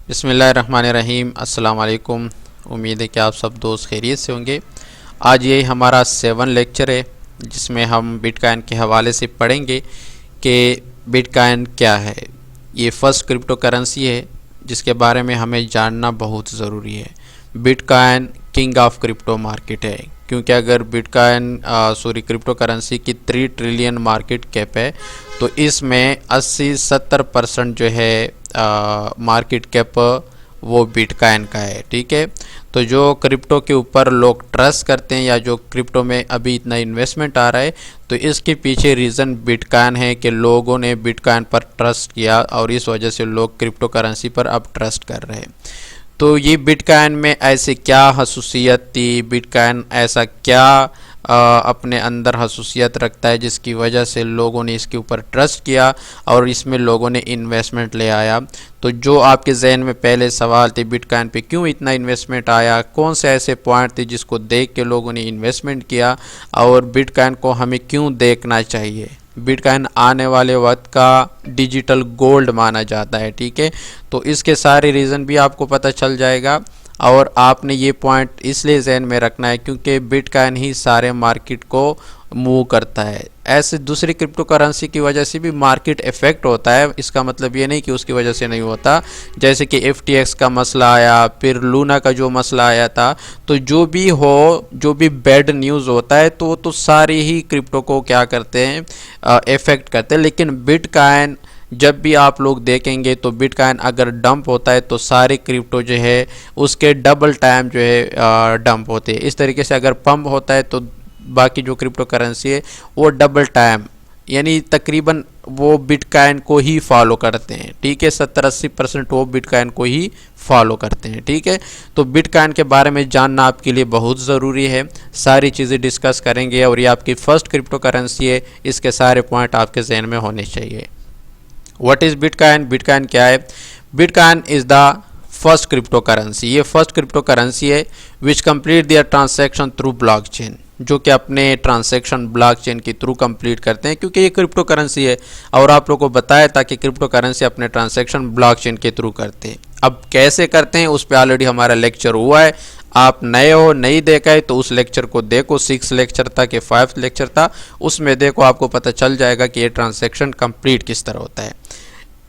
बिस्मिल्लाहिर्रहमानिर्रहीम। अस्सलाम वालेकुम। उम्मीद है कि आप सब दोस्त खैरियत से होंगे। आज ये हमारा 7 लेक्चर है जिसमें हम बिटकॉइन के हवाले से पढ़ेंगे कि बिटकॉइन क्या है। ये फर्स्ट क्रिप्टो करेंसी है जिसके बारे में हमें जानना बहुत ज़रूरी है। Bitcoin king of crypto market है, क्योंकि अगर बिटकॉइन क्रिप्टो करेंसी की 3 ट्रिलियन मार्केट कैप है तो इसमें 80-70% जो है मार्केट कैप वो बिटकॉइन का है। ठीक है, तो जो क्रिप्टो के ऊपर लोग ट्रस्ट करते हैं या जो क्रिप्टो में अभी इतना इन्वेस्टमेंट आ रहा है, तो इसके पीछे रीज़न बिटकॉइन है कि लोगों ने बिटकॉइन पर ट्रस्ट किया और इस वजह से लोग क्रिप्टो करेंसी पर अब ट्रस्ट कर रहे हैं। तो ये बिटकॉइन में ऐसे क्या खसूसियत थी, बिटकॉइन ऐसा क्या अपने अंदर खसूसियत रखता है जिसकी वजह से लोगों ने इसके ऊपर ट्रस्ट किया और इसमें लोगों ने इन्वेस्टमेंट ले आया। तो जो आपके जहन में पहले सवाल थे बिटकॉइन पे क्यों इतना इन्वेस्टमेंट आया, कौन से ऐसे पॉइंट थे जिसको देख के लोगों ने इन्वेस्टमेंट किया और बिटकॉइन को हमें क्यों देखना चाहिए। बिटकॉइन आने वाले वक्त का डिजिटल गोल्ड माना जाता है। ठीक है, तो इसके सारे रीज़न भी आपको पता चल जाएगा और आपने ये पॉइंट इसलिए जहन में रखना है क्योंकि बिटकॉइन ही सारे मार्केट को मूव करता है। ऐसे दूसरी क्रिप्टो करेंसी की वजह से भी मार्केट इफेक्ट होता है, इसका मतलब ये नहीं कि उसकी वजह से नहीं होता। जैसे कि FTX का मसला आया, फिर लूना का जो मसला आया था, तो जो भी हो, जो भी बैड न्यूज़ होता है तो सारी ही क्रिप्टो को क्या करते हैं, इफेक्ट करते हैं। लेकिन बिटकॉइन जब भी आप लोग देखेंगे तो बिटकॉइन अगर डंप होता है तो सारे क्रिप्टो जो है उसके डबल टाइम जो है डंप होते हैं। इस तरीके से अगर पंप होता है तो बाकी जो क्रिप्टो करेंसी है वो डबल टाइम यानी तकरीबन वो बिटकॉइन को ही फॉलो करते हैं। ठीक है, 70-80% वो बिटकॉइन को ही फॉलो करते हैं। ठीक है, तो बिटकॉइन के बारे में जानना आपके लिए बहुत ज़रूरी है। सारी चीज़ें डिस्कस करेंगे और ये आपकी फ़र्स्ट क्रिप्टो करेंसी है, इसके सारे पॉइंट आपके जहन में होने चाहिए। What is bitcoin? बिटकॉइन क्या है? Bitcoin is the first crypto currency. ये फर्स्ट क्रिप्टो करेंसी है which complete their transaction through blockchain, जो कि अपने ट्रांसैक्शन ब्लॉकचेन के थ्रू कंप्लीट करते हैं, क्योंकि ये क्रिप्टो करेंसी है और आप लोगों को बताया था कि क्रिप्टो करेंसी अपने ट्रांसैक्शन ब्लॉकचेन के थ्रू करते हैं। अब कैसे करते हैं उस पर ऑलरेडी हमारा लेक्चर हुआ है। आप नए हो, नहीं देखा है तो उस लेक्चर को देखो, 6 लेक्चर था कि 5 लेक्चर था, उसमें देखो, आपको पता चल जाएगा कि ये ट्रांसैक्शन कंप्लीट किस तरह होता है।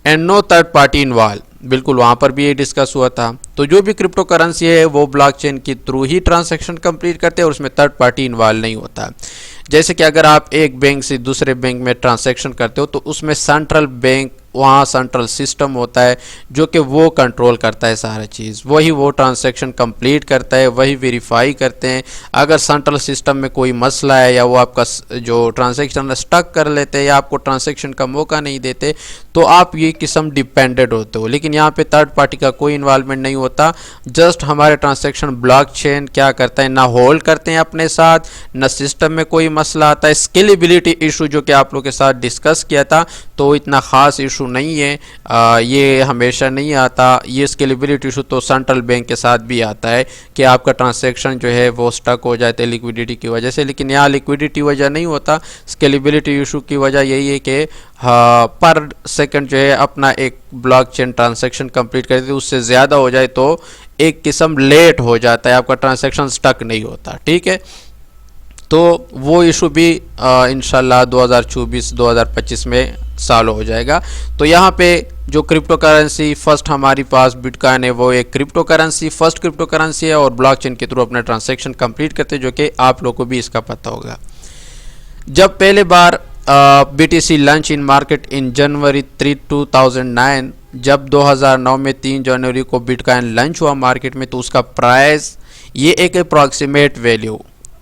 And no third party involve, बिल्कुल वहाँ पर भी ये डिस्कस हुआ था। तो जो भी क्रिप्टो करेंसी है वो ब्लॉकचेन के थ्रू ही ट्रांसैक्शन कंप्लीट करते हैं और उसमें थर्ड पार्टी इन्वॉल्व नहीं होता। जैसे कि अगर आप एक बैंक से दूसरे बैंक में ट्रांसैक्शन करते हो तो उसमें सेंट्रल बैंक, वहाँ सेंट्रल सिस्टम होता है जो कि वो कंट्रोल करता है सारा चीज़, वही वो ट्रांसैक्शन कंप्लीट करता है, वही वेरीफाई करते हैं। अगर सेंट्रल सिस्टम में कोई मसला है या वो आपका जो ट्रांसैक्शन स्टक कर लेते हैं या आपको ट्रांसैक्शन का मौका नहीं देते तो आप ये किस्म डिपेंडेंट होते हो। लेकिन यहाँ पे थर्ड पार्टी का कोई इन्वॉल्वमेंट नहीं होता। जस्ट हमारे ट्रांसैक्शन ब्लॉकचेन क्या करता है, ना होल्ड करते हैं अपने साथ, ना सिस्टम में कोई मसला आता है। स्केलेबिलिटी इशू जो कि आप लोगों के साथ डिस्कस किया था तो इतना ख़ास इशू नहीं है, ये हमेशा नहीं आता। ये स्केलेबिलिटी इशू तो सेंट्रल बैंक के साथ भी आता है कि आपका ट्रांसैक्शन जो है वो स्टक हो जाते हैं लिक्विडिटी की वजह से, लेकिन यहाँ लिक्विडिटी वजह नहीं होता। स्केलेबिलिटी इशू की वजह यही है कि पर सेकंड जो है अपना एक ब्लॉकचेन ट्रांसैक्शन कंप्लीट करते, उससे ज़्यादा हो जाए तो एक किस्म लेट हो जाता है, आपका ट्रांसैक्शन स्टक नहीं होता। ठीक है, तो वो इशू भी इंशाल्लाह 2024-2025 में सॉल्व हो जाएगा। तो यहाँ पे जो क्रिप्टो करेंसी फर्स्ट हमारी पास बिटकॉइन है वो एक crypto currency, first crypto currency है और ब्लॉकचेन के थ्रू अपना ट्रांसैक्शन कंप्लीट करते हैं, जो कि आप लोगों को भी इसका पता होगा। जब पहले बार BTC launch in market in January 3, 2009, जब 2009 में 3 जनवरी को बिटकॉइन लॉन्च हुआ मार्केट में, तो उसका प्राइस ये एक अप्रॉक्सीमेट वैल्यू,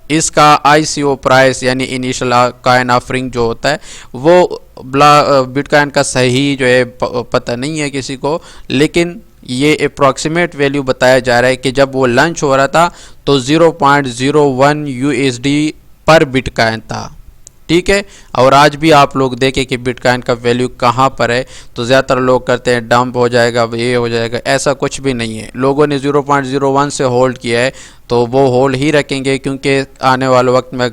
इसका ICO प्राइस यानी इनिशियल कॉइन ऑफरिंग जो होता है वो बिटकॉइन का सही जो है पता नहीं है किसी को, लेकिन ये अप्रॉक्सीमेट वैल्यू बताया जा रहा है कि जब वो लॉन्च हो रहा था तो 0.01 USD पर बिटकॉइन था। ठीक है, और आज भी आप लोग देखें कि बिटकॉइन का वैल्यू कहाँ पर है, तो ज़्यादातर लोग करते हैं डंप हो जाएगा, ये हो जाएगा, ऐसा कुछ भी नहीं है। लोगों ने 0.01 से होल्ड किया है तो वो होल्ड ही रखेंगे, क्योंकि आने वाले वक्त में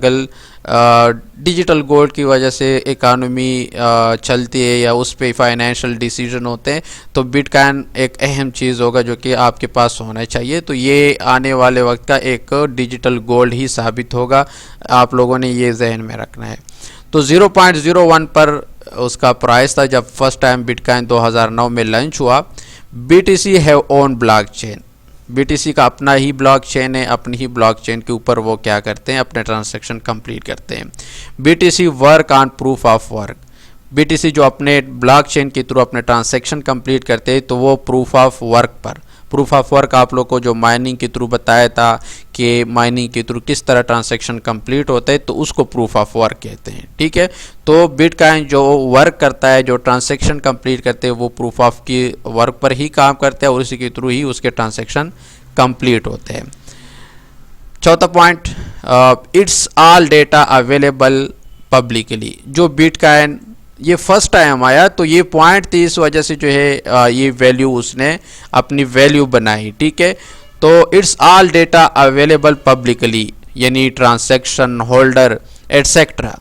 डिजिटल गोल्ड की वजह से इकानमी चलती है या उस पे फाइनेंशियल डिसीजन होते हैं, तो बिटकॉइन एक अहम चीज़ होगा जो कि आपके पास होना चाहिए। तो ये आने वाले वक्त का एक डिजिटल गोल्ड ही साबित होगा, आप लोगों ने ये जहन में रखना है। तो 0.01 पर उसका प्राइस था जब फर्स्ट टाइम बिटकॉइन 2009 में लॉन्च हुआ। BTC have own blockchain, BTC का अपना ही ब्लॉकचेन है, अपनी ही ब्लॉकचेन के ऊपर वो क्या करते हैं, अपने ट्रांजैक्शन कंप्लीट करते हैं। BTC work on proof of work, BTC जो अपने ब्लॉकचेन के थ्रू अपने ट्रांजैक्शन कंप्लीट करते हैं तो वो प्रूफ ऑफ वर्क पर, प्रूफ ऑफ वर्क आप लोग को जो माइनिंग के थ्रू बताया था कि माइनिंग के थ्रू किस तरह ट्रांजैक्शन कंप्लीट होता है, तो उसको प्रूफ ऑफ वर्क कहते हैं। ठीक है, तो बिटकॉइन जो वर्क करता है, जो ट्रांजैक्शन कंप्लीट करते हैं, वो प्रूफ ऑफ की वर्क पर ही काम करते हैं और उसी के थ्रू ही उसके ट्रांजैक्शन कंप्लीट होते हैं। चौथा point, it's all data available publicly. जो बिटकॉइन ये फर्स्ट टाइम आया तो ये पॉइंट थी, इस वजह से जो है ये वैल्यू उसने अपनी वैल्यू बनाई। ठीक है, तो it's all data available publicly, यानी ट्रांजैक्शन होल्डर एटसेट्रा,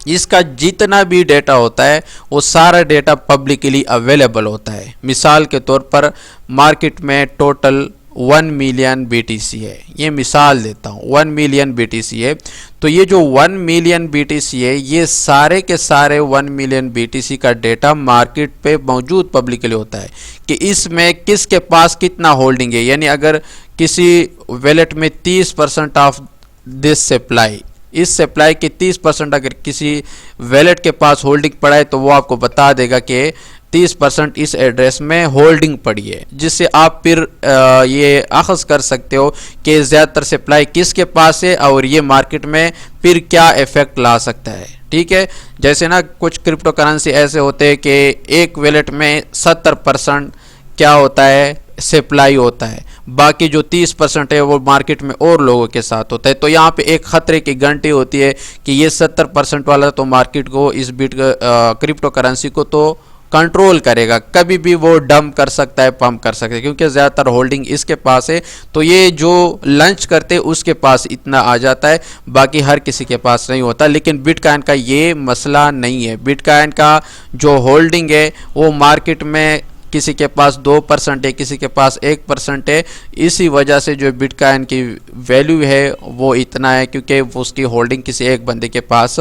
इसका जितना भी डेटा होता है वो सारा डेटा पब्लिकली अवेलेबल होता है। मिसाल के तौर पर मार्केट में टोटल 1 मिलियन BTC है, ये मिसाल देता हूँ, 1 मिलियन BTC है। तो ये जो 1 मिलियन BTC है, ये सारे के सारे 1 मिलियन BTC का डेटा मार्केट पे मौजूद पब्लिकली होता है कि इसमें किसके पास कितना होल्डिंग है। यानी अगर किसी वैलेट में 30% ऑफ दिस सप्लाई, इस सप्लाई के 30% अगर किसी वैलेट के पास होल्डिंग पड़ा है तो वो आपको बता देगा कि 30% इस एड्रेस में होल्डिंग पड़ी है, जिससे आप फिर ये अखज़ कर सकते हो कि ज़्यादातर सप्लाई किसके पास है और ये मार्केट में फिर क्या इफ़ेक्ट ला सकता है। ठीक है, जैसे ना कुछ क्रिप्टो करेंसी ऐसे होते हैं कि एक वैलेट में 70% क्या होता है, सप्लाई होता है, बाकी जो 30% है वो मार्केट में और लोगों के साथ होता है। तो यहाँ पे एक खतरे की घंटी होती है कि ये 70% वाला तो मार्केट को, इस क्रिप्टो करेंसी को तो कंट्रोल करेगा, कभी भी वो डंप कर सकता है, पंप कर सकता है, क्योंकि ज़्यादातर होल्डिंग इसके पास है। तो ये जो लंच करते उसके पास इतना आ जाता है, बाकी हर किसी के पास नहीं होता। लेकिन बिटकॉइन का ये मसला नहीं है। बिटकॉइन का जो होल्डिंग है वो मार्केट में किसी के पास 2% है, किसी के पास 1% है। इसी वजह से जो बिटकॉइन की वैल्यू है वो इतना है, क्योंकि उसकी होल्डिंग किसी एक बंदे के पास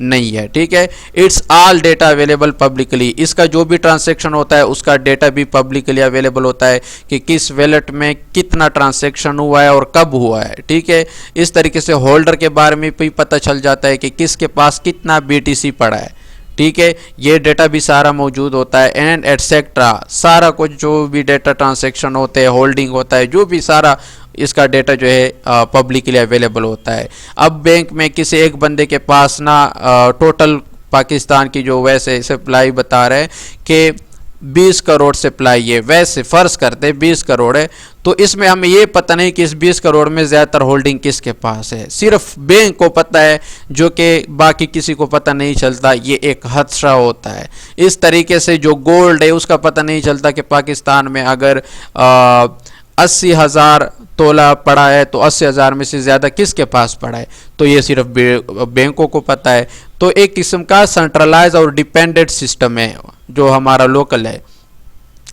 नहीं है। ठीक है, it's all data available publicly, इसका जो भी ट्रांजैक्शन होता है उसका डेटा भी पब्लिकली अवेलेबल होता है कि किस वैलेट में कितना ट्रांजैक्शन हुआ है और कब हुआ है। ठीक है, इस तरीके से होल्डर के बारे में भी पता चल जाता है कि किसके पास कितना BTC पड़ा है। ठीक है, ये डेटा भी सारा मौजूद होता है एंड एटसेट्रा, सारा कुछ जो भी डेटा ट्रांजैक्शन होते हैं, होल्डिंग होता है, जो भी सारा इसका डेटा जो है पब्लिकली अवेलेबल होता है। अब बैंक में किसी एक बंदे के पास ना टोटल पाकिस्तान की जो वैसे सप्लाई बता रहे हैं कि 20 करोड़ सप्लाई है, वैसे फ़र्ज़ करते हैं 20 करोड़ है, तो इसमें हमें ये पता नहीं कि इस 20 करोड़ में ज़्यादातर होल्डिंग किसके पास है, सिर्फ बैंक को पता है, जो कि बाकी किसी को पता नहीं चलता। ये एक हादसा होता है। इस तरीके से जो गोल्ड है उसका पता नहीं चलता कि पाकिस्तान में अगर 80,000 तोला पड़ा है तो 80,000 में से ज़्यादा किसके पास पड़ा है, तो ये सिर्फ बैंकों को पता है। तो एक किस्म का सेंट्रलाइज और डिपेंडेंट सिस्टम है जो हमारा लोकल है।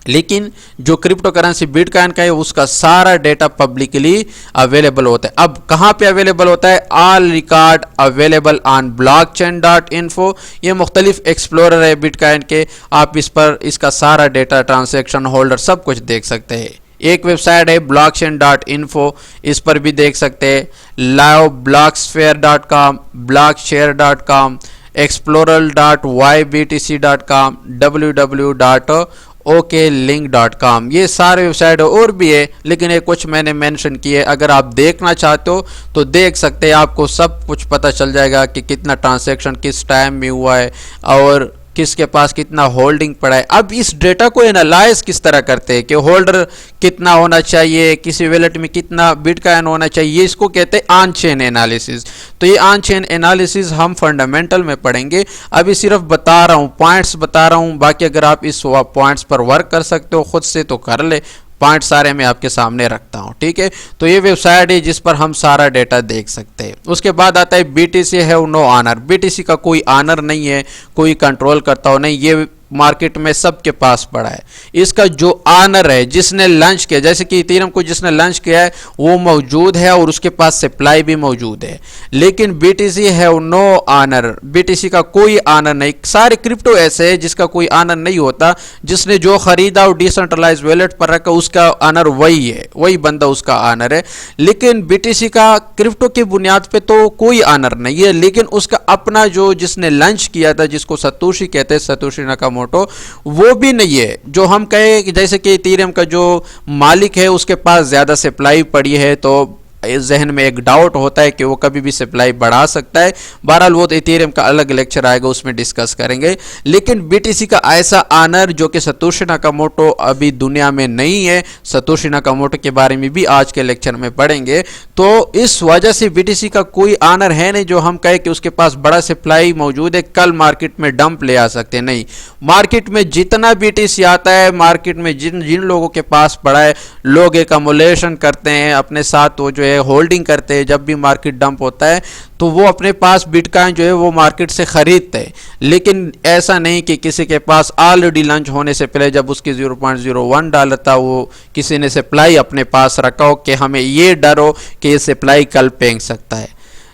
लेकिन जो क्रिप्टो करेंसी बिटकॉइन का है उसका सारा डेटा पब्लिकली अवेलेबल होता है। अब कहाँ पे अवेलेबल होता है? All record available on blockchain.info। ये मुख्तलिफ एक्सप्लोरर है बिटकॉइन के, आप इस पर इसका सारा डेटा, ट्रांजैक्शन, होल्डर सब कुछ देख सकते हैं। एक वेबसाइट है blockchain.info, इस पर भी देख सकते हैं। liveblocksphere.com, blockshare.com, explorer.ybtc.com, www.oklink.com, ये सारे वेबसाइट और भी है, लेकिन ये कुछ मैंने मेंशन किए। अगर आप देखना चाहते हो तो देख सकते हैं, आपको सब कुछ पता चल जाएगा कि कितना ट्रांजैक्शन किस टाइम में हुआ है और किसके पास कितना होल्डिंग पड़ा है। अब इस डेटा को एनालाइज किस तरह करते हैं कि होल्डर कितना होना चाहिए, किसी वैलेट में कितना बिटकॉइन होना चाहिए, इसको कहते हैं ऑन चेन एनालिसिस। तो ये ऑन चेन एनालिसिस हम फंडामेंटल में पढ़ेंगे। अभी सिर्फ बता रहा हूँ, पॉइंट्स बता रहा हूँ, बाकी अगर आप इस पॉइंट्स पर वर्क कर सकते हो खुद से तो कर ले, पॉइंट सारे मैं आपके सामने रखता हूं, ठीक है। तो ये वेबसाइट है जिस पर हम सारा डेटा देख सकते हैं। उसके बाद आता है BTC have no owner. BTC का कोई ऑनर नहीं है, कोई कंट्रोल करता हो नहीं, ये मार्केट में सबके पास पड़ा है। इसका जो ऑनर है, जिसने लॉन्च किया, जैसे कि इथेरियम को जिसने लॉन्च किया है वो मौजूद है और उसके पास सप्लाई भी मौजूद है, लेकिन BTC have no owner. BTC का कोई ऑनर नहीं। सारे क्रिप्टो ऐसे है जिसका कोई ऑनर नहीं होता, जिसने जो खरीदा और डिसेंट्रलाइज वॉलेट पर रखा उसका ऑनर वही है, वही बंदा उसका ऑनर है। लेकिन BTC का क्रिप्टो की बुनियाद पे तो कोई ऑनर नहीं है, लेकिन उसका अपना जो जिसने लॉन्च किया था, जिसको सतोशी कहते हैं, सतोशी नाकामोटो, वो भी नहीं है। जो हम कहे कि जैसे कि इथेरियम का जो मालिक है उसके पास ज्यादा सप्लाई पड़ी है, तो जहन में एक डाउट होता है कि वो कभी भी सप्लाई बढ़ा सकता है। बहरहाल वो तो इथेरियम का अलग लेक्चर आएगा, उसमें डिस्कस करेंगे। लेकिन BTC का ऐसा ऑनर जो कि सतोशी नाकामोटो अभी दुनिया में नहीं है, सतोशी नाकामोटो के बारे में भी आज के लेक्चर में पढ़ेंगे। तो इस वजह से BTC का कोई ऑनर है नहीं जो हम कहे कि उसके पास बड़ा सप्लाई मौजूद है, कल मार्केट में डंप ले आ सकते हैं। नहीं, मार्केट में जितना BTC आता है, मार्केट में जिन जिन लोगों के पास पड़ा है, लोग एक अमोलेशन करते हैं अपने साथ, वो जो है होल्डिंग करते हैं। जब भी मार्केट डंप होता है तो वो अपने पास बिटकॉइन जो है वो मार्केट से खरीदते हैं। लेकिन ऐसा नहीं कि किसी के पास ऑलरेडी लॉन्च होने से पहले जब उसकी $0.01 था, वो किसी ने सप्लाई अपने पास रखा हो कि हमें ये डर हो कि ये सप्लाई कल फेंक सकता है।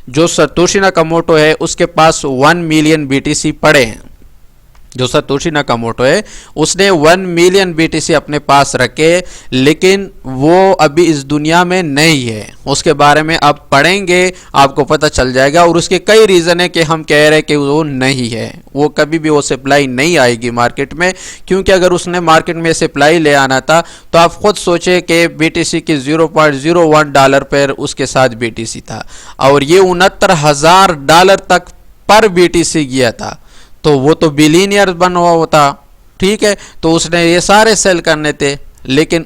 जो सतोशी नाकामोटो है उसके पास 1 मिलियन BTC पड़े हैं। जो सतोशी नाकामोटो है उसने 1 मिलियन BTC अपने पास रखे, लेकिन वो अभी इस दुनिया में नहीं है। उसके बारे में आप पढ़ेंगे, आपको पता चल जाएगा। और उसके कई रीज़न है कि हम कह रहे हैं कि वो नहीं है, वो कभी भी वो सप्लाई नहीं आएगी मार्केट में। क्योंकि अगर उसने मार्केट में सप्लाई ले आना था तो आप खुद सोचे कि BTC की $0.01 पर उसके साथ BTC था, और ये $69,000 तक पर BTC गया था, तो वो तो बिलियनियर बन हुआ होता, ठीक है। तो उसने ये सारे सेल करने थे, लेकिन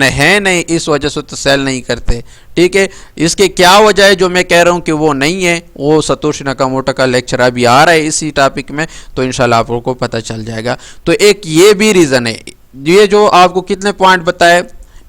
है नहीं, इस वजह से तो सेल नहीं करते, ठीक है। इसके क्या वजह है जो मैं कह रहा हूँ कि वो नहीं है, वो सतोशी नाकामोटो का लेक्चर अभी आ रहा है इसी टॉपिक में, तो इंशाल्लाह आप लोगों को पता चल जाएगा। तो एक ये भी रीज़न है। ये जो आपको कितने पॉइंट बताए,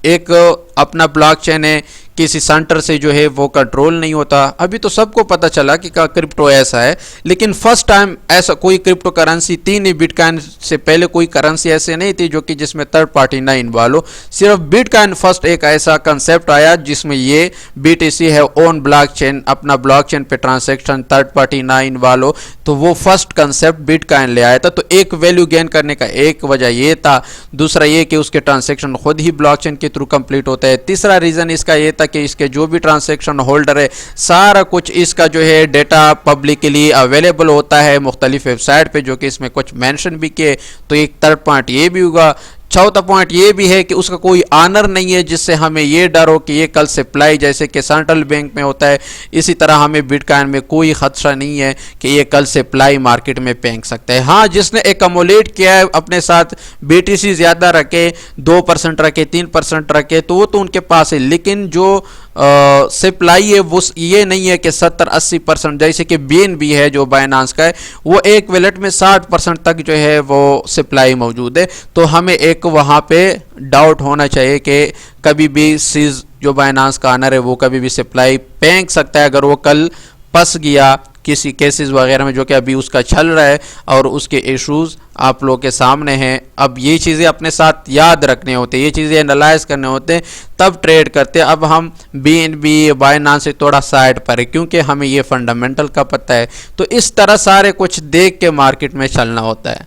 एक अपना ब्लॉकचेन है, किसी सेंटर से जो है वो कंट्रोल नहीं होता। अभी तो सबको पता चला कि क्रिप्टो ऐसा है, लेकिन फर्स्ट टाइम ऐसा कोई क्रिप्टो करेंसी थी नहीं। बिटकॉइन से पहले कोई करेंसी ऐसे नहीं थी जो कि जिसमें थर्ड पार्टी ना इन्वॉल्व हो। सिर्फ बिटकॉइन फर्स्ट एक ऐसा कंसेप्ट आया जिसमें ये BTC है ओन ब्लॉकचेन, अपना ब्लॉकचेन पे ट्रांजैक्शन थर्ड पार्टी ना इन्वॉल्व हो, तो वो फर्स्ट कंसेप्ट बिटकॉइन ले आया था। तो एक वैल्यू गेन करने का एक वजह ये था। दूसरा ये कि उसके ट्रांजैक्शन खुद ही ब्लॉकचेन के थ्रू कंप्लीट होता है। तीसरा रीज़न इसका ये था कि इसके जो भी ट्रांजैक्शन होल्डर है, सारा कुछ इसका जो है डेटा पब्लिकली अवेलेबल होता है मुख्तलिफ वेबसाइट पे, जो कि इसमें कुछ मेंशन भी किए। तो एक थर्ड पॉइंट ये भी होगा। चौथा पॉइंट ये भी है कि उसका कोई ऑनर नहीं है जिससे हमें ये डर हो कि ये कल सप्लाई जैसे कि सेंट्रल बैंक में होता है, इसी तरह हमें बिटकॉइन में कोई खदशा नहीं है कि ये कल सप्लाई मार्केट में फेंक सकता है। हाँ, जिसने एकमुलेट किया है अपने साथ BTC ज़्यादा रखे, 2% रखे, 3% रखे, तो वो तो उनके पास है। लेकिन जो सप्लाई है वो ये नहीं है कि 70-80%, जैसे कि BNB है जो बाइनांस का है, वो एक वॉलेट में 60% तक जो है वो सप्लाई मौजूद है। तो हमें एक वहाँ पे डाउट होना चाहिए कि कभी भी सीज जो बाइनांस का ऑनर है वो कभी भी सप्लाई फेंक सकता है अगर वो कल फंस गया किसी केसेस वगैरह में, जो कि अभी उसका चल रहा है और उसके इश्यूज आप लोगों के सामने हैं। अब ये चीज़ें अपने साथ याद रखने होते हैं, ये चीज़ें एनालाइज करने होते हैं, तब ट्रेड करते हैं। अब हम BNB बाइनांस से थोड़ा साइड पर है क्योंकि हमें ये फंडामेंटल का पता है। तो इस तरह सारे कुछ देख के मार्केट में चलना होता है।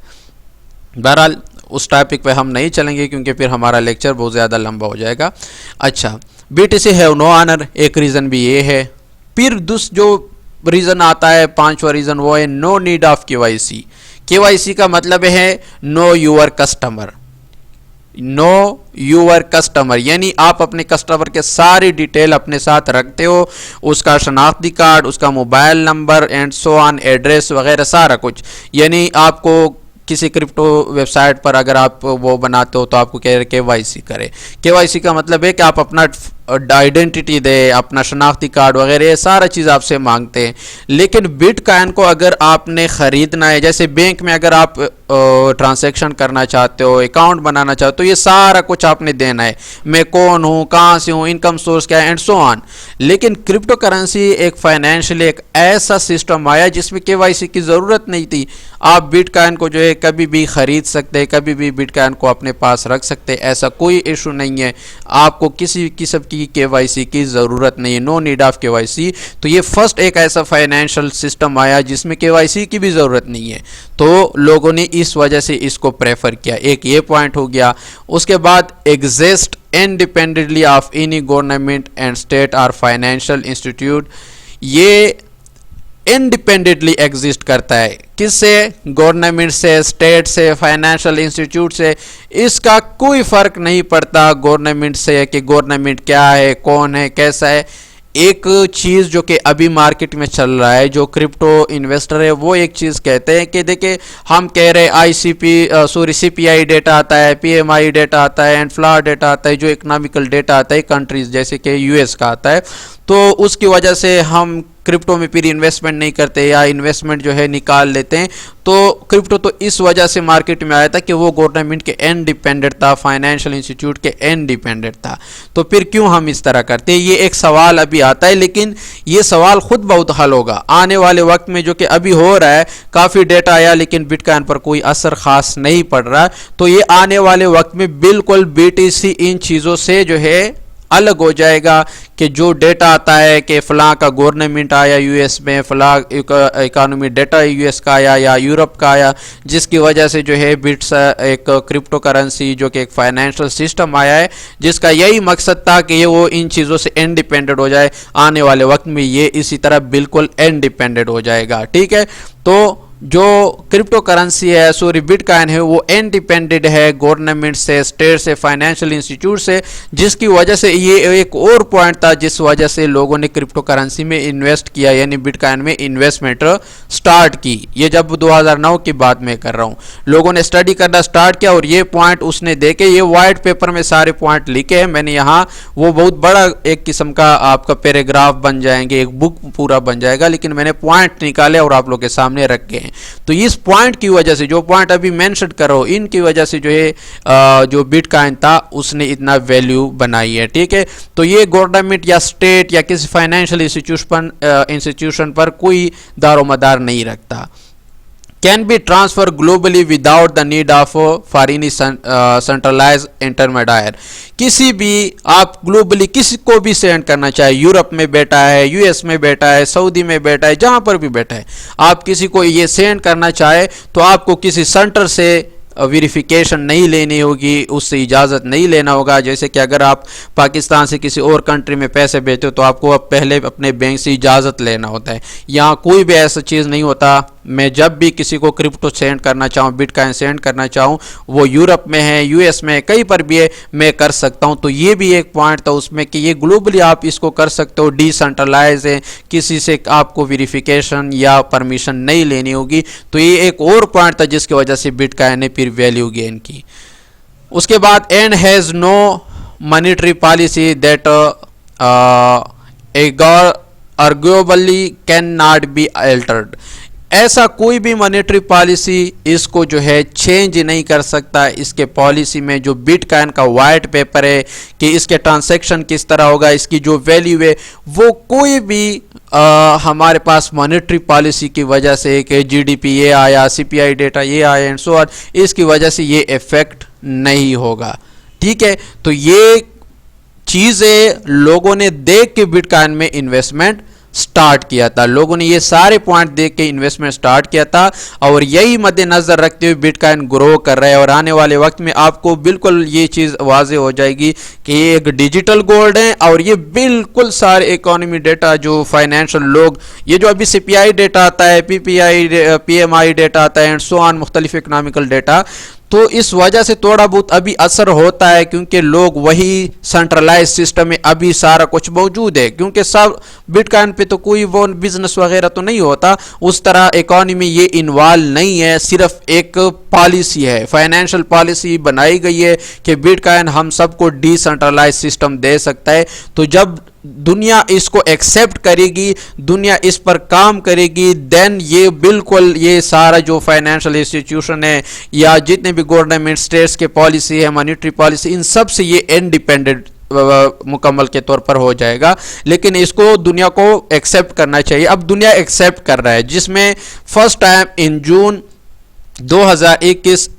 बहरहाल उस टॉपिक पे हम नहीं चलेंगे क्योंकि फिर हमारा लेक्चर बहुत ज़्यादा लंबा हो जाएगा। अच्छा, BTC हैव नो ऑनर, एक रीज़न भी ये है। फिर जो रीज़न आता है, पांचवा रीज़न, वो है no need of KYC। KYC का मतलब है know your customer. Know your customer यानी आप अपने कस्टमर के सारी डिटेल अपने साथ रखते हो, उसका शनाख्ती कार्ड, उसका mobile number and so on, address वगैरह सारा कुछ। यानी आपको किसी क्रिप्टो वेबसाइट पर अगर आप वो बनाते हो तो आपको कह रहे KYC करे। KYC का मतलब है कि आप अपना आइडेंटिटी दे, अपना शनाख्ती कार्ड वगैरह, ये सारा चीज़ आपसे मांगते हैं। लेकिन बिटकॉइन को अगर आपने ख़रीदना है, जैसे बैंक में अगर आप ट्रांजैक्शन करना चाहते हो, अकाउंट बनाना चाहते हो, ये सारा कुछ आपने देना है, मैं कौन हूँ, कहाँ से हूँ, इनकम सोर्स क्या है एंड सो ऑन। लेकिन क्रिप्टो करेंसी एक फाइनेंशियली एक ऐसा सिस्टम आया जिसमें केवाईसी की ज़रूरत नहीं थी। आप बिटकॉइन को जो है कभी भी ख़रीद सकते हैं, कभी भी बिटकॉइन को अपने पास रख सकते हैं, ऐसा कोई इशू नहीं है। आपको किसी किस्म की केवाईसी की ज़रूरत नहीं है, नो नीड ऑफ केवाईसी। तो ये फर्स्ट एक ऐसा फाइनेंशियल सिस्टम आया जिसमें केवाईसी की भी ज़रूरत नहीं है, तो लोगों ने इस वजह से इसको प्रेफर किया। एक ये पॉइंट हो गया। उसके बाद exist independently of any government and state और फाइनेंशियल इंस्टीट्यूट, ये इंडिपेंडेंटली एग्जिस्ट करता है। किससे? गवर्नमेंट से, स्टेट से, फाइनेंशियल इंस्टीट्यूट से। इसका कोई फर्क नहीं पड़ता गवर्नमेंट से कि गवर्नमेंट क्या है, कौन है, कैसा है। एक चीज़ जो कि अभी मार्केट में चल रहा है, जो क्रिप्टो इन्वेस्टर है वो एक चीज़ कहते हैं कि देखिए हम कह रहे CPI डेटा आता है, PMI डेटा आता है एंड फ्लॉर डेटा आता है, जो इकोनॉमिकल डेटा आता है कंट्रीज जैसे कि US का आता है, तो उसकी वजह से हम क्रिप्टो में फिर इन्वेस्टमेंट नहीं करते या इन्वेस्टमेंट जो है निकाल लेते हैं। तो क्रिप्टो तो इस वजह से मार्केट में आया था कि वो गवर्नमेंट के इंडिपेंडेंट था, फाइनेंशियल इंस्टीट्यूट के इंडिपेंडेंट था। तो फिर क्यों हम इस तरह करते हैं, ये एक सवाल अभी आता है, लेकिन ये सवाल खुद बहुत हल होगा आने वाले वक्त में। जो कि अभी हो रहा है, काफ़ी डेटा आया लेकिन बिटकॉइन पर कोई असर खास नहीं पड़ रहा। तो ये आने वाले वक्त में बिल्कुल BTC इन चीज़ों से जो है अलग हो जाएगा कि जो डेटा आता है कि फ़लाँ का गवर्नमेंट आया US में, फ़लाँ इकोनॉमी डेटा US का आया या यूरोप का आया, जिसकी वजह से जो है बिट्स एक क्रिप्टो करेंसी जो कि एक फाइनेंशियल सिस्टम आया है, जिसका यही मकसद था कि ये वो इन चीज़ों से इंडिपेंडेंट हो जाए। आने वाले वक्त में ये इसी तरह बिल्कुल इंडिपेंडेंट हो जाएगा। ठीक है, तो जो क्रिप्टो करेंसी है, बिटकॉइन है, वो इंडिपेंडेंट है गवर्नमेंट से, स्टेट से, फाइनेंशियल इंस्टीट्यूट से, जिसकी वजह से ये एक और पॉइंट था जिस वजह से लोगों ने क्रिप्टो करेंसी में इन्वेस्ट किया, यानी बिटकॉइन में इन्वेस्टमेंट स्टार्ट की। ये जब 2009 की बात मैं कर रहा हूँ, लोगों ने स्टडी करना स्टार्ट किया और ये पॉइंट उसने देखे, ये वाइट पेपर में सारे पॉइंट लिखे हैं मैंने यहाँ, वो बहुत बड़ा एक किस्म का आपका पैराग्राफ बन जाएंगे, एक बुक पूरा बन जाएगा, लेकिन मैंने पॉइंट निकाले और आप लोग के सामने रखे हैं। तो इस पॉइंट की वजह से, जो पॉइंट अभी मेंशन करो, इनकी वजह से जो है जो बिटकॉइन था उसने इतना वैल्यू बनाई है। ठीक है, तो ये गवर्नमेंट या स्टेट या किसी फाइनेंशियल इंस्टीट्यूशन पर कोई दारोमदार नहीं रखता। Can be transfer globally without the need of for any centralise intermediate. किसी भी आप ग्लोबली किसी को भी सेंड करना चाहे, यूरोप में बैठा है, US में बैठा है, सऊदी में बैठा है, जहां पर भी बैठा है, आप किसी को ये सेंड करना चाहे तो आपको किसी सेंटर से वेरिफिकेशन नहीं लेनी होगी, उससे इजाज़त नहीं लेना होगा। जैसे कि अगर आप पाकिस्तान से किसी और कंट्री में पैसे भेजते हो तो आपको अब पहले अपने बैंक से इजाज़त लेना होता है। यहाँ कोई भी ऐसा चीज़ नहीं होता। मैं जब भी किसी को क्रिप्टो सेंड करना चाहूँ, बिटकॉइन सेंड करना चाहूँ, वो यूरोप में है, US में है, कहीं पर भी है, मैं कर सकता हूँ। तो ये भी एक पॉइंट था उसमें कि ये ग्लोबली आप इसको कर सकते हो, डिसेंट्रलाइज है, किसी से आपको वेरिफिकेशन या परमिशन नहीं लेनी होगी। तो ये एक और पॉइंट था जिसकी वजह से बिटकॉइन ने फिर वैल्यू गेन की। उसके बाद and has no monetary policy that arguably can not be altered. ऐसा कोई भी मॉनेटरी पॉलिसी इसको जो है चेंज नहीं कर सकता। इसके पॉलिसी में जो बिटकॉइन का वाइट पेपर है कि इसके ट्रांजैक्शन किस तरह होगा, इसकी जो वैल्यू है, वो कोई भी हमारे पास मॉनेटरी पॉलिसी की वजह से कि GDP ये आया, CPI डेटा ये आया एंड सो ऑन, इसकी वजह से ये इफेक्ट नहीं होगा। ठीक है, तो ये चीज़ें लोगों ने देख के बिटकॉइन में इन्वेस्टमेंट स्टार्ट किया था। लोगों ने ये सारे पॉइंट देख के इन्वेस्टमेंट स्टार्ट किया था और यही मद्देनजर रखते हुए बिटकॉइन ग्रो कर रहा है। और आने वाले वक्त में आपको बिल्कुल ये चीज़ वाज़े हो जाएगी कि ये एक डिजिटल गोल्ड है और ये बिल्कुल सारे इकोनॉमी डेटा जो फाइनेंशियल लोग, ये जो अभी CPI डेटा आता है, PMI डेटा आता है एंड सो ऑन, मुख्तलिफ इकोनॉमिकल डेटा, तो इस वजह से थोड़ा बहुत अभी असर होता है क्योंकि लोग वही सेंट्रलाइज सिस्टम में अभी सारा कुछ मौजूद है। क्योंकि सब बिटकॉइन पे तो कोई वो बिजनेस वगैरह तो नहीं होता, उस तरह इकॉनमी में ये इन्वॉल्व नहीं है, सिर्फ एक पॉलिसी है, फाइनेंशियल पॉलिसी बनाई गई है कि बिटकॉइन हम सबको डिसेंट्रलाइज सिस्टम दे सकता है। तो जब दुनिया इसको एक्सेप्ट करेगी, दुनिया इस पर काम करेगी, देन ये बिल्कुल ये सारा जो फाइनेंशियल इंस्टीट्यूशन है या जितने भी गवर्नमेंट स्टेट्स के पॉलिसी है, मॉनेटरी पॉलिसी, इन सब से ये इंडिपेंडेंट मुकम्मल के तौर पर हो जाएगा। लेकिन इसको दुनिया को एक्सेप्ट करना चाहिए। अब दुनिया एक्सेप्ट कर रहा है, जिसमें first time in June 2021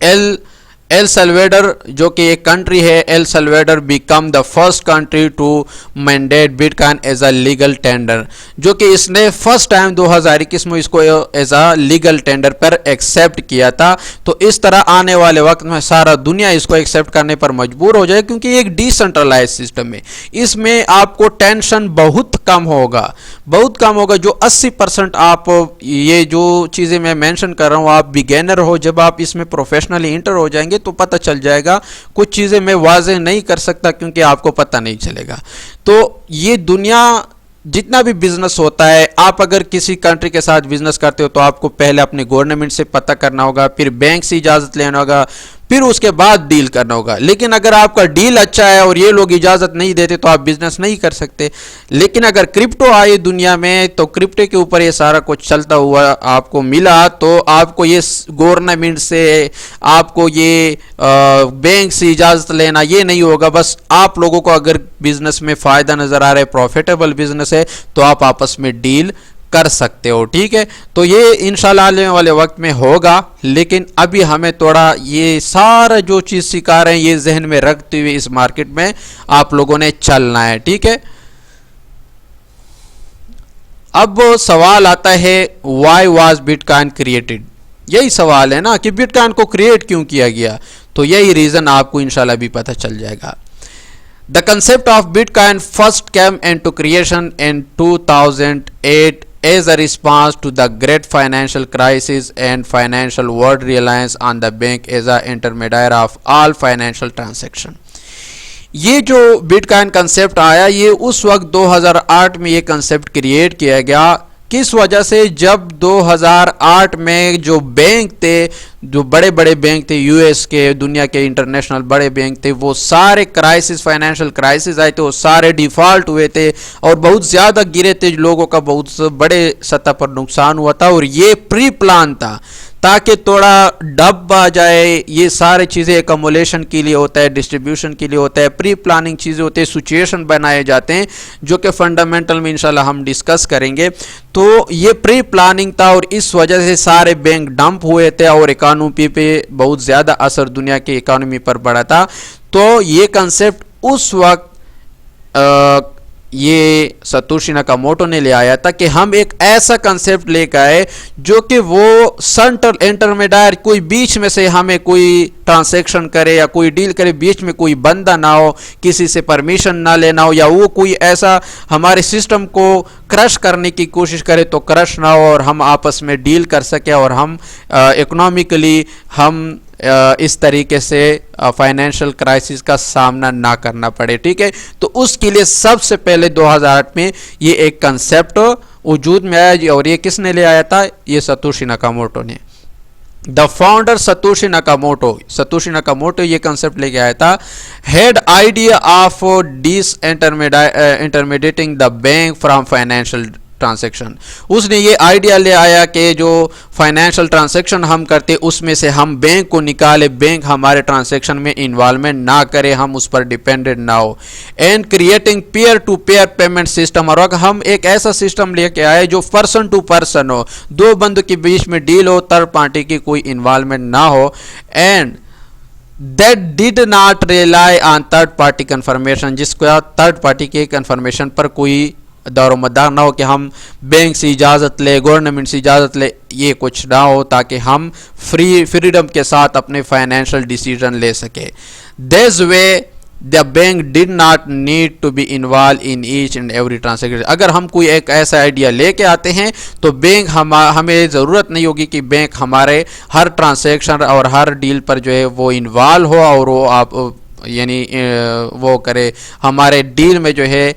El Salvador जो कि एक कंट्री है, El Salvador become the first country to mandate bitcoin as a legal tender, जो कि इसने फर्स्ट टाइम 2021 में इसको एज अ लीगल टेंडर पर एक्सेप्ट किया था। तो इस तरह आने वाले वक्त में सारा दुनिया इसको एक्सेप्ट करने पर मजबूर हो जाए, क्योंकि एक डिसेंट्रलाइज सिस्टम है। इसमें आपको टेंशन बहुत कम होगा, बहुत कम होगा। जो 80% आप ये जो चीज़ें मैं मेंशन कर रहा हूँ, आप बिगेनर हो, जब आप इसमें प्रोफेशनली इंटर हो जाएंगे तो पता चल जाएगा। कुछ चीज़ें मैं वाज़ेह नहीं कर सकता क्योंकि आपको पता नहीं चलेगा। तो ये दुनिया जितना भी बिजनेस होता है, आप अगर किसी कंट्री के साथ बिजनेस करते हो तो आपको पहले अपने गवर्नमेंट से पता करना होगा, फिर बैंक से इजाज़त लेना होगा, फिर उसके बाद डील करना होगा। लेकिन अगर आपका डील अच्छा है और ये लोग इजाज़त नहीं देते तो आप बिजनेस नहीं कर सकते। लेकिन अगर क्रिप्टो आई दुनिया में तो क्रिप्टो के ऊपर ये सारा कुछ चलता हुआ आपको मिला, तो आपको ये गवर्नमेंट से, आपको ये बैंक से इजाज़त लेना ये नहीं होगा। बस आप लोगों को अगर बिजनेस में फ़ायदा नज़र आ रहा है, प्रॉफिटेबल बिजनेस है, तो आप आपस में डील कर सकते हो। ठीक है, तो ये इंशाल्लाह आने वाले वक्त में होगा। लेकिन अभी हमें थोड़ा ये सारा जो चीज़ सिखा रहे हैं ये जहन में रखते हुए इस मार्केट में आप लोगों ने चलना है। ठीक है, अब सवाल आता है व्हाई वाज बिटकॉइन क्रिएटेड। यही सवाल है ना कि बिटकॉइन को क्रिएट क्यों किया गया, तो यही रीज़न आपको इंशाल्लाह भी पता चल जाएगा। The concept of Bitcoin first came into creation in 2008 as a response to the great financial crisis and financial world reliance on the bank as a intermediary of all financial transaction। ये जो bitcoin concept आया, ये उस वक्त 2008 में ये concept create किया गया। किस वजह से? जब 2008 में जो बैंक थे, जो बड़े बड़े बैंक थे यूएस के, दुनिया के इंटरनेशनल बड़े बैंक थे, वो सारे क्राइसिस, फाइनेंशियल क्राइसिस आए थे, वो सारे डिफ़ॉल्ट हुए थे और बहुत ज़्यादा गिरे थे, लोगों का बहुत बड़े सतह पर नुकसान हुआ था। और ये प्री प्लान था ताकि थोड़ा डब आ जाए। ये सारी चीज़ें एकमुलेशन के लिए होता है, डिस्ट्रीब्यूशन के लिए होता है, प्री प्लानिंग चीज़ें होती है, सिचुएशन बनाए जाते हैं जो कि फंडामेंटल में इंशाल्लाह हम डिस्कस करेंगे। तो ये प्री प्लानिंग था और इस वजह से सारे बैंक डंप हुए थे और इकानमी पे बहुत ज़्यादा असर दुनिया की इकानमी पर पड़ा था। तो ये कंसेप्ट उस वक्त ये सतोशी नाकामोटो ने ले आया था कि हम एक ऐसा कंसेप्ट लेकर आए जो कि वो सेंट्रल इंटरमीडिएट, कोई बीच में से हमें कोई ट्रांजैक्शन करे या कोई डील करे, बीच में कोई बंदा ना हो, किसी से परमिशन ना लेना हो, या वो कोई ऐसा हमारे सिस्टम को क्रश करने की कोशिश करे तो क्रश ना हो और हम आपस में डील कर सके और हम इकोनॉमिकली हम इस तरीके से फाइनेंशियल क्राइसिस का सामना ना करना पड़े। ठीक है, तो उसके लिए सबसे पहले 2008 में ये एक कंसेप्ट वजूद में आया और ये किसने ले आया था? ये सतोशी नाकामोटो ने। द फाउंडर सतोशी नाकामोटो ये कंसेप्ट लेके आया था। Had idea of disintermediating the bank from financial transaction. उसने ये आइडिया ले आया कि जो फाइनेंशियल ट्रांसैक्शन हम करते उसमें से हम बैंक को निकाले, बैंक हमारे ट्रांसैक्शन में इन्वॉल्वमेंट ना करे, हम उस पर डिपेंडेंट ना हो। And creating peer to peer payment system, और हम एक ऐसा सिस्टम लेके आए जो पर्सन टू पर्सन हो, दो बंदों के बीच में डील हो, थर्ड पार्टी की कोई इन्वॉल्वमेंट ना हो। And that did not rely on third party confirmation, जिसको थर्ड पार्टी के कन्फर्मेशन पर कोई दारोमदार ना हो कि हम बैंक से इजाज़त ले, गवर्नमेंट से इजाज़त ले, ये कुछ ना हो, ताकि हम फ्रीडम के साथ अपने फाइनेंशियल डिसीजन ले सके। This way the bank did not need to be involve in each and every transaction. अगर हम कोई एक ऐसा आइडिया लेके आते हैं तो बैंक हमें ज़रूरत नहीं होगी कि बैंक हमारे हर ट्रांसैक्शन और हर डील पर जो है वो इन्वॉल्व हो और वो आप यानी वो करे, हमारे डील में जो है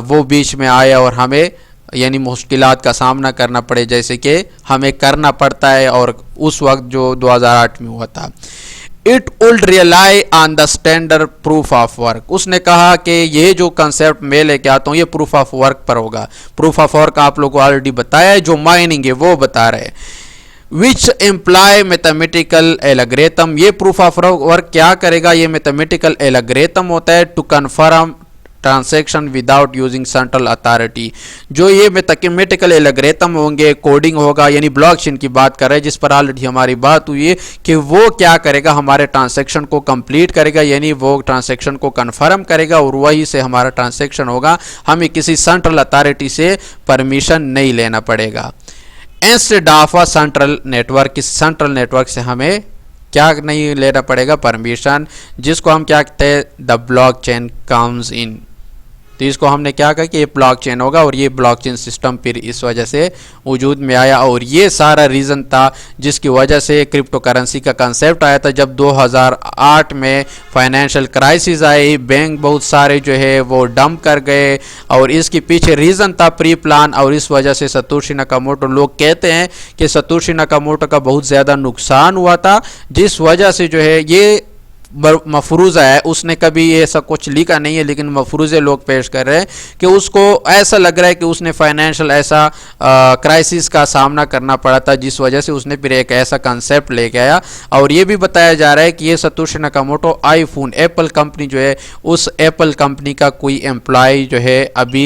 वो बीच में आए और हमें यानी मुश्किलात का सामना करना पड़े, जैसे कि हमें करना पड़ता है और उस वक्त जो 2008 में हुआ था। It would rely on the standard proof of work. उसने कहा कि ये जो कंसेप्ट मैं लेके आता हूँ ये प्रूफ ऑफ वर्क पर होगा। प्रूफ ऑफ वर्क आप लोगों को ऑलरेडी बताया है, जो माइनिंग है वो बता रहे हैं। विच एम्प्लॉय मैथमेटिकल एलग्रेथम, ये प्रूफ ऑफ वर्क क्या करेगा, ये मैथमेटिकल एलग्रेथम होता है to confirm transaction without using central authority. जो ये मैथमेटिकल एलग्रेथम होंगे, कोडिंग होगा, यानी ब्लॉकचेन की बात कर रहे हैं जिस पर ऑलरेडी हमारी बात हुई है कि वो क्या करेगा, हमारे ट्रांसैक्शन को कंप्लीट करेगा, यानी वो ट्रांसैक्शन को कन्फर्म करेगा और वही से हमारा ट्रांसैक्शन होगा। हमें किसी सेंट्रल अथॉरिटी से परमिशन नहीं लेना पड़ेगा। Instead of a central network, किसी सेंट्रल नेटवर्क से हमें क्या नहीं लेना पड़ेगा, परमिशन, जिसको हम क्या कहते हैं, द ब्लॉकचेन कम्स इन। तो इसको हमने क्या कहा कि ये ब्लॉकचेन होगा और ये ब्लॉकचेन सिस्टम फिर इस वजह से वजूद में आया। और ये सारा रीज़न था जिसकी वजह से क्रिप्टो करेंसी का कंसेप्ट आया था। जब 2008 में फाइनेंशियल क्राइसिस आई, बैंक बहुत सारे जो है वो डंप कर गए और इसके पीछे रीज़न था प्री प्लान। और इस वजह से सतोशी नाकामोटो, लोग कहते हैं कि सतोशी नाकामोटो का बहुत ज़्यादा नुकसान हुआ था, जिस वजह से जो है ये मफरूज़ा है। उसने कभी ऐसा कुछ लिखा नहीं है, लेकिन मफरूज़े लोग पेश कर रहे हैं कि उसको ऐसा लग रहा है कि उसने फाइनेंशियल ऐसा क्राइसिस का सामना करना पड़ा था, जिस वजह से उसने फिर एक ऐसा कंसेप्ट लेके आया। और ये भी बताया जा रहा है कि ये Satoshi Nakamoto iPhone, Apple company जो है, उस एप्पल कंपनी का कोई एम्प्लॉय जो है, अभी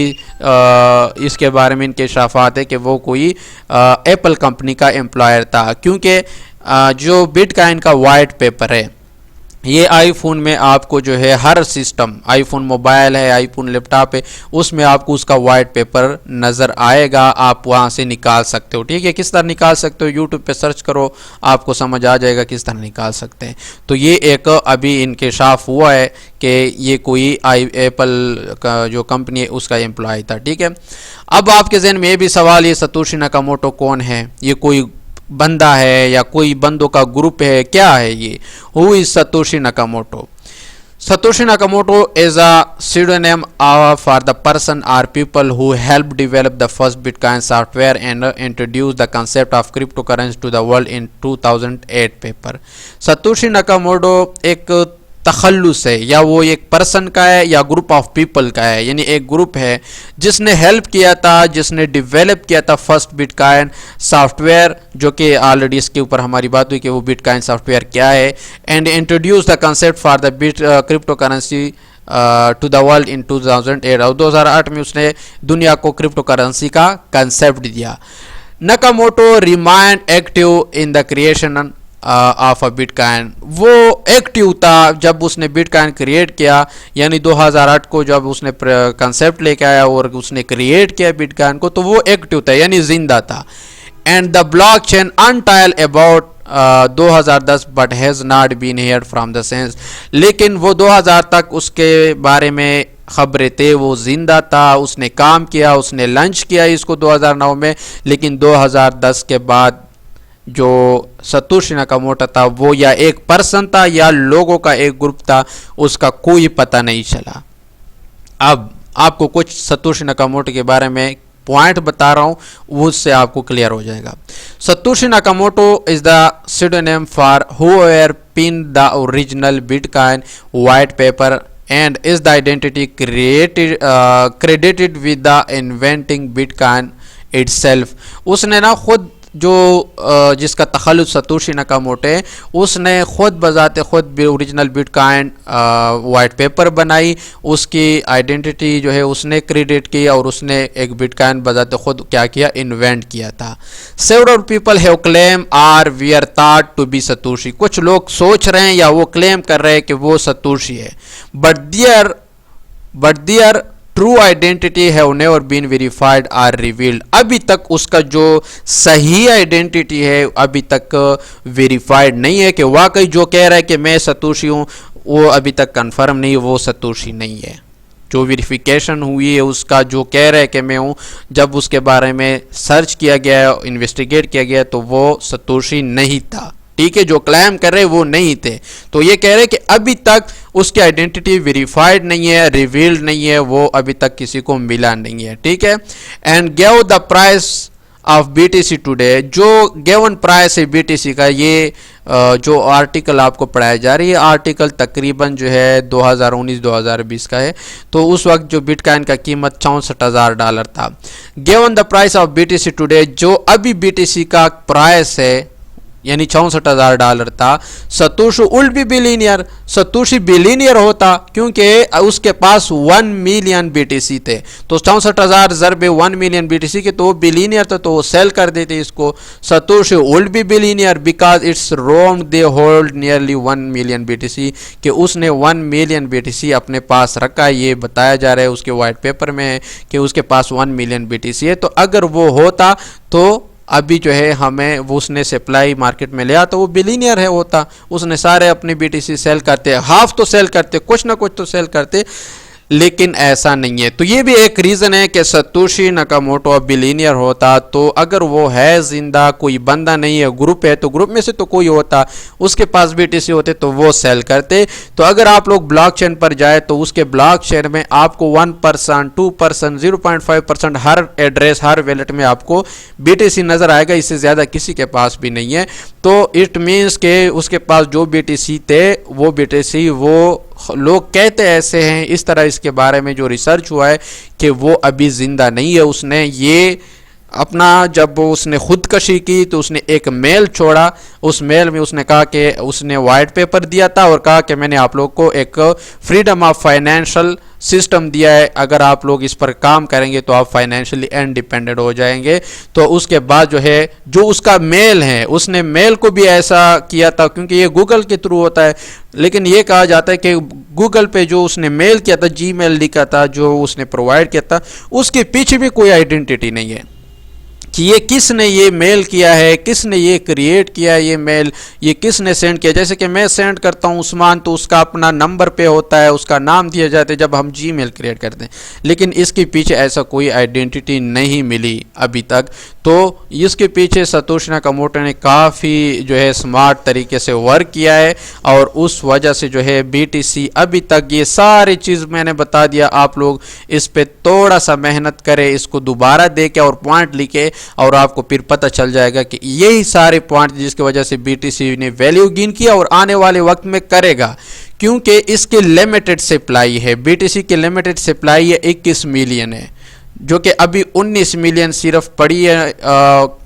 इसके बारे में इनके इशाफात है कि वो कोई एप्पल कंपनी का एम्प्लॉयर था। क्योंकि जो बिटकॉइन का वाइट पेपर है, ये आईफोन में आपको जो है हर सिस्टम, आईफोन मोबाइल है, आईफोन लैपटॉप है, उसमें आपको उसका वाइट पेपर नज़र आएगा। आप वहाँ से निकाल सकते हो। ठीक है, किस तरह निकाल सकते हो, यूट्यूब पे सर्च करो, आपको समझ आ जाएगा किस तरह निकाल सकते हैं। तो ये एक अभी इंकशाफ हुआ है कि ये कोई एप्पल का जो कंपनी है उसका एम्प्लॉय था। ठीक है, अब आपके जहन में ये भी सवाल, ये सतोशी नाकामोटो कौन है, ये कोई बंदा है या कोई बंदों का ग्रुप है, क्या है ये? Who is Satoshi Nakamoto? Satoshi Nakamoto is a pseudonym for the person or people who helped develop the first Bitcoin software and introduced the concept of cryptocurrency to the world in 2008 paper. Satoshi Nakamoto एक तखल्लुस है, या वो एक person का है या group of people का है, यानी एक ग्रुप है जिसने हेल्प किया था, जिसने डेवलप किया था फर्स्ट बिटकॉइन सॉफ्टवेयर, जो कि ऑलरेडी इसके ऊपर हमारी बात हुई कि वो बिटकॉइन सॉफ्टवेयर क्या है, and introduce the concept for the crypto currency to the world in 2008। और 2008 में उसने दुनिया को क्रिप्टो करेंसी का कंसेप्ट दिया। Nakamoto remained active in the creation of a bitcoin, वो एक्टिव था जब उसने बिटकॉइन क्रिएट किया, यानी 2008 को जब उसने कंसेप्ट लेके आया और उसने क्रिएट किया बिटकॉइन को, तो वो एक्टिव था यानी जिंदा था। And the blockchain until about 2010 but has not been heard from the since, लेकिन वो 2000 तक उसके बारे में खबरें थे, वो जिंदा था, उसने काम किया, उसने लंच किया इसको 2009 में, लेकिन 2010 के बाद जो सतोशी नाकामोटो था वो या एक पर्सन था या लोगों का एक ग्रुप था, उसका कोई पता नहीं चला। अब आपको कुछ सतोशी नाकामोटो के बारे में पॉइंट बता रहा हूँ, उससे आपको क्लियर हो जाएगा। Satoshi Nakamoto is the pseudonym for whoever pinned the original Bitcoin white paper and is the identity credited with the inventing Bitcoin itself। उसने ना खुद जो जिसका तखल्लुस सतोशी नाकामोटो है, उसने खुद बजाते खुद ओरिजिनल बिटकॉइन वाइट पेपर बनाई, उसकी आइडेंटिटी जो है उसने क्रिएट की और उसने एक बिटकॉइन बजाते खुद क्या किया, इन्वेंट किया था। Several people have claim or we are thought to be Satoshi, कुछ लोग सोच रहे हैं या वो क्लेम कर रहे हैं कि वो सतोशी है, but their true identity have never been verified or revealed, अभी तक उसका जो सही आइडेंटिटी है अभी तक वेरीफाइड नहीं है कि वाकई जो कह रहा है कि मैं सतोशी हूँ वो अभी तक कंफर्म नहीं, वो सतोशी नहीं है। जो वेरिफिकेशन हुई है उसका, जो कह रहा है कि मैं हूँ, जब उसके बारे में सर्च किया गया, इन्वेस्टिगेट किया गया, तो वो सतोशी नहीं था। ठीक है, जो क्लेम कर रहे वो नहीं थे, तो ये कह रहे कि अभी तक उसकी आइडेंटिटी वेरीफाइड नहीं है, रिवील्ड नहीं है, वो अभी तक किसी को मिला नहीं है। ठीक है, and gave the price of BTC today, जो गिवन प्राइस है BTC का, ये जो आर्टिकल आपको पढ़ाया जा रही है, आर्टिकल तकरीबन जो है 2019-2020 का है। तो उस वक्त जो बिटकॉइन का कीमत $64,000 था। Given the price of BTC today, जो अभी BTC का प्राइस है यानी $64,000 था, Satoshi would be billionaire, Satoshi billionaire होता, क्योंकि उसके पास 1 मिलियन BTC थे। तो 64,000 ज़रबे 1 मिलियन BTC के, तो वो बिलीनियर था, तो वो सेल कर देते इसको। Satoshi would be billionaire because it's rumoured they hold nearly 1 million BTC, कि उसने 1 मिलियन BTC अपने पास रखा। ये बताया जा रहा है उसके वाइट पेपर में है कि उसके पास 1 मिलियन BTC है। तो अगर वो होता तो अभी जो है हमें वो उसने सप्लाई मार्केट में लिया तो वो बिलीनियर है होता, उसने सारे अपने BTC सेल करते, हाफ तो सेल करते, कुछ ना कुछ तो सेल करते, लेकिन ऐसा नहीं है। तो ये भी एक रीज़न है कि सतोशी नाकामोटो बिलीनियर होता, तो अगर वो है जिंदा, कोई बंदा नहीं है, ग्रुप है, तो ग्रुप में से तो कोई होता, उसके पास BTC होते तो वो सेल करते। तो अगर आप लोग ब्लॉकचेन पर जाए तो उसके ब्लॉकचेन में आपको 1%, 2%, 0.5% हर एड्रेस, हर वैलेट में आपको BTC नज़र आएगा, इससे ज़्यादा किसी के पास भी नहीं है। तो इट मीन्स के उसके पास जो BTC थे वो BTC, वो लोग कहते ऐसे हैं, इस तरह इसके बारे में जो रिसर्च हुआ है कि वो अभी ज़िंदा नहीं है। उसने ये अपना, जब उसने खुदकशी की तो उसने एक मेल छोड़ा, उस मेल में उसने कहा कि उसने वाइट पेपर दिया था और कहा कि मैंने आप लोग को एक फ्रीडम ऑफ फाइनेंशियल सिस्टम दिया है, अगर आप लोग इस पर काम करेंगे तो आप फाइनेंशियली इंडिपेंडेंट हो जाएंगे। तो उसके बाद जो है, जो उसका मेल है, उसने मेल को भी ऐसा किया था, क्योंकि ये गूगल के थ्रू होता है, लेकिन ये कहा जाता है कि गूगल पे जो उसने मेल किया था, जीमेल लिखा था, जो उसने प्रोवाइड किया था, उसके पीछे भी कोई आइडेंटिटी नहीं है कि ये किसने ये मेल किया है, किसने ये क्रिएट किया है, ये मेल ये किसने सेंड किया। जैसे कि मैं सेंड करता हूँ उस्मान, तो उसका अपना नंबर पे होता है, उसका नाम दिया जाता है जब हम जीमेल क्रिएट करते हैं, लेकिन इसके पीछे ऐसा कोई आइडेंटिटी नहीं मिली अभी तक। तो इसके पीछे सतोशी नाकामोटो ने काफ़ी जो है स्मार्ट तरीके से वर्क किया है, और उस वजह से जो है BTC अभी तक, ये सारी चीज़ मैंने बता दिया, आप लोग इस पे थोड़ा सा मेहनत करें, इसको दोबारा देके और पॉइंट लिखे, और आपको फिर पता चल जाएगा कि यही सारे पॉइंट जिसकी वजह से BTC ने वैल्यू गेन किया और आने वाले वक्त में करेगा, क्योंकि इसके लिमिटेड सप्लाई है। BTC की लिमिटेड सप्लाई है 21 मिलियन है, जो कि अभी 19 मिलियन सिर्फ पड़ी है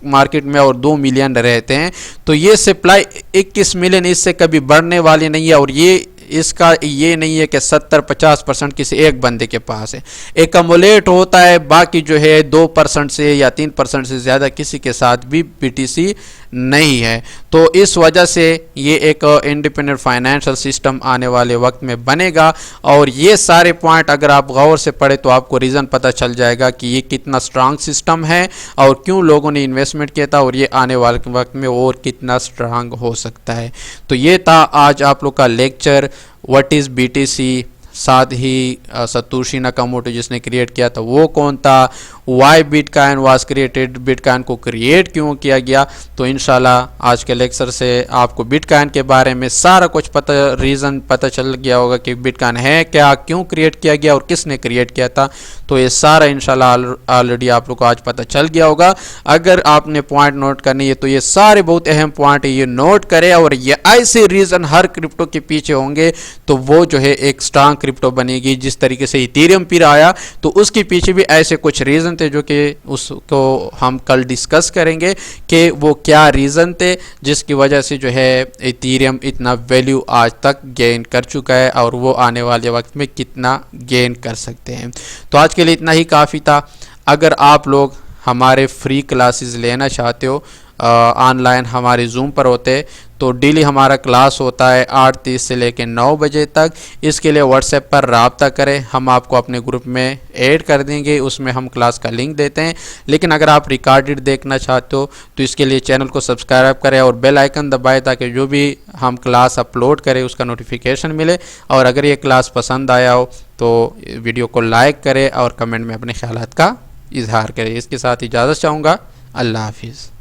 मार्केट में, और 2 मिलियन रहते हैं। तो ये सप्लाई 21 मिलियन, इससे कभी बढ़ने वाली नहीं है। और ये इसका ये नहीं है कि 70-50% किसी एक बंदे के पास है, एकमुलेट होता है, बाकी जो है 2% से या 3% से ज़्यादा किसी के साथ भी BTC नहीं है। तो इस वजह से ये एक इंडिपेंडेंट फाइनेंशियल सिस्टम आने वाले वक्त में बनेगा, और ये सारे पॉइंट अगर आप गौर से पढ़े तो आपको रीज़न पता चल जाएगा कि ये कितना स्ट्रांग सिस्टम है और क्यों लोगों ने इन्वेस्टमेंट किया था, और ये आने वाले वक्त में और कितना स्ट्रांग हो सकता है। तो ये था आज आप लोग का लेक्चर, व्हाट इज़ BTC, साथ ही सतोशी नाकामोटो जिसने क्रिएट किया था वो कौन था, why bitcoin was created, bitcoin को क्रिएट क्यों किया गया। तो इंशाल्लाह आज के लेक्चर से आपको बिटकॉइन के बारे में सारा कुछ रीज़न पता चल गया होगा कि बिटकॉइन है क्या, क्यों क्रिएट किया गया और किसने क्रिएट किया था। तो ये सारा इंशाल्लाह ऑलरेडी आप लोग को आज पता चल गया होगा। अगर आपने पॉइंट नोट करनी है तो ये सारे बहुत अहम पॉइंट है, ये नोट करें, और ये ऐसे रीज़न हर क्रिप्टो के पीछे होंगे तो वो जो है एक स्ट्रांग क्रिप्टो बनेगी। जिस तरीके से इथेरियम फिर आया तो उसके पीछे भी ऐसे कुछ रीज़न थे जो कि उसको हम कल डिस्कस करेंगे कि वो क्या रीज़न थे जिसकी वजह से जो है इथेरियम इतना वैल्यू आज तक गेन कर चुका है और वो आने वाले वक्त में कितना गेन कर सकते हैं। तो आज के लिए इतना ही काफ़ी था। अगर आप लोग हमारे फ्री क्लासेस लेना चाहते हो, ऑनलाइन हमारे जूम पर होते, तो डेली हमारा क्लास होता है 8:30 से लेकर 9 बजे तक। इसके लिए व्हाट्सएप पर राब्ता करें, हम आपको अपने ग्रुप में ऐड कर देंगे, उसमें हम क्लास का लिंक देते हैं। लेकिन अगर आप रिकॉर्डेड देखना चाहते हो तो इसके लिए चैनल को सब्सक्राइब करें और बेल आइकन दबाएं ताकि जो भी हम क्लास अपलोड करें उसका नोटिफिकेशन मिले। और अगर ये क्लास पसंद आया हो तो वीडियो को लाइक करें और कमेंट में अपने ख्यालात का इजहार करें। इसके साथ इजाज़त चाहूँगा। अल्लाह हाफिज़।